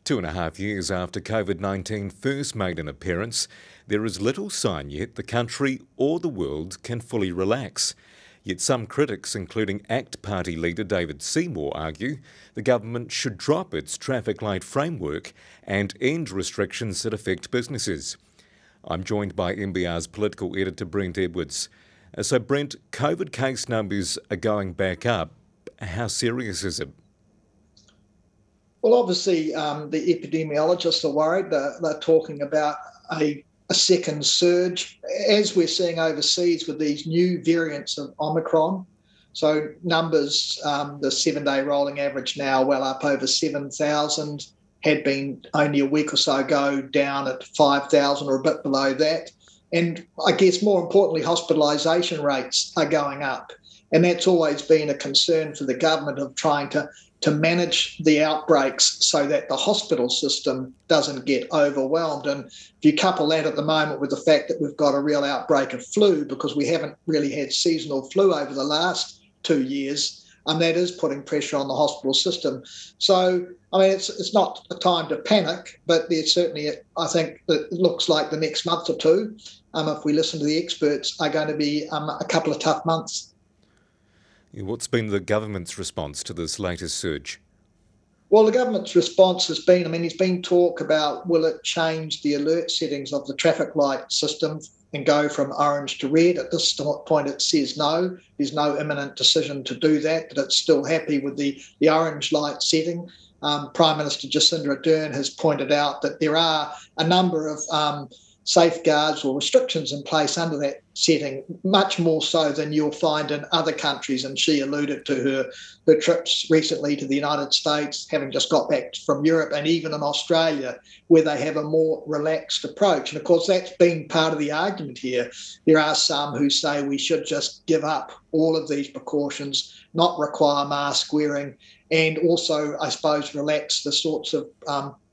2.5 years after COVID-19 first made an appearance, there is little sign yet the country or the world can fully relax. Yet some critics, including ACT Party leader David Seymour, argue the government should drop its traffic light framework and end restrictions that affect businesses. I'm joined by MBR's political editor Brent Edwards. So Brent, COVID case numbers are going back up. How serious is it? Well, obviously, the epidemiologists are worried. They're talking about a second surge, as we're seeing overseas with these new variants of Omicron. So numbers, the 7-day rolling average now well up over 7,000, had been only a week or so ago down at 5,000 or a bit below that. And I guess more importantly, hospitalisation rates are going up. And that's always been a concern for the government of trying to manage the outbreaks so that the hospital system doesn't get overwhelmed. And if you couple that at the moment with the fact that we've got a real outbreak of flu because we haven't really had seasonal flu over the last 2 years, that is putting pressure on the hospital system. So, I mean, it's not a time to panic, but there's certainly, I think, it looks like the next month or two, if we listen to the experts, are going to be a couple of tough months. What's been the government's response to this latest surge? Well, the government's response has been, there's been talk about will it change the alert settings of the traffic light system and go from orange to red. At this point, it says no. There's no imminent decision to do that, but it's still happy with the orange light setting. Prime Minister Jacinda Ardern has pointed out that there are a number of safeguards or restrictions in place under that setting, much more so than you'll find in other countries. And she alluded to her trips recently to the United States, having just got back from Europe, and even in Australia, where they have a more relaxed approach. And of course, that's been part of the argument here. There are some who say we should just give up all of these precautions, not require mask wearing, and also, I suppose, relax the sorts of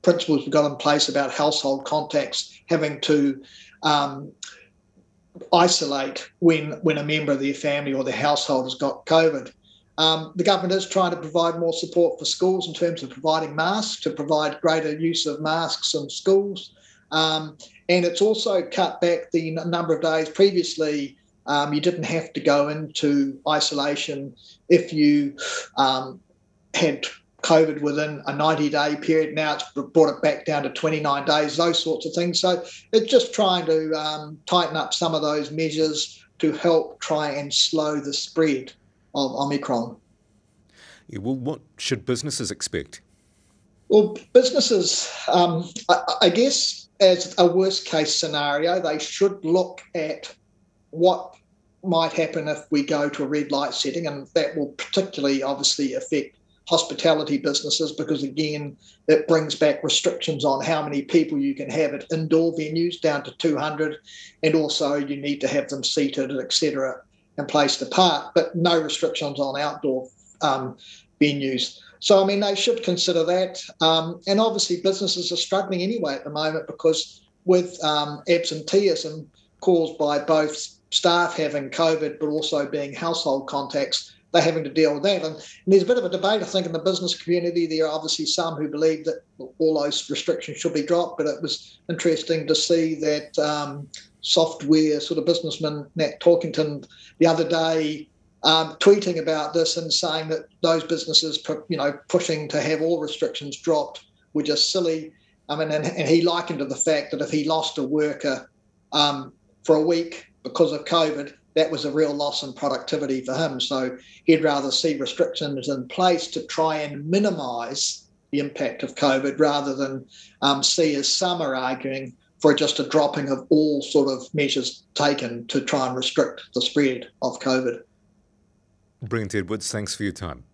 principles we've got in place about household contacts having to isolate when a member of their family or their household has got COVID. The government is trying to provide more support for schools in terms of providing masks, to provide greater use of masks in schools. And it's also cut back the number of days. Previously, you didn't have to go into isolation if you had COVID within a 90-day period. Now it's brought it back down to 29 days, those sorts of things. So it's just trying to tighten up some of those measures to help try and slow the spread of Omicron. Yeah, well, what should businesses expect? Well, businesses, I guess, as a worst-case scenario, they should look at what might happen if we go to a red light setting, and that will particularly obviously affect hospitality businesses because, again, it brings back restrictions on how many people you can have at indoor venues down to 200, and also you need to have them seated, etc., and placed apart, but no restrictions on outdoor venues. So, they should consider that. And obviously businesses are struggling anyway at the moment because with absenteeism caused by both staff having COVID but also being household contacts, they're having to deal with that. And there's a bit of a debate, I think, in the business community. There are obviously some who believe that all those restrictions should be dropped, but it was interesting to see that software sort of businessman, Nat Torkington, the other day tweeting about this and saying that those businesses, pushing to have all restrictions dropped were just silly. And he likened to the fact that if he lost a worker for a week because of COVID, that was a real loss in productivity for him. So he'd rather see restrictions in place to try and minimise the impact of COVID rather than see, as some are arguing, for just a dropping of all sort of measures taken to try and restrict the spread of COVID. Brent Edwards, thanks for your time.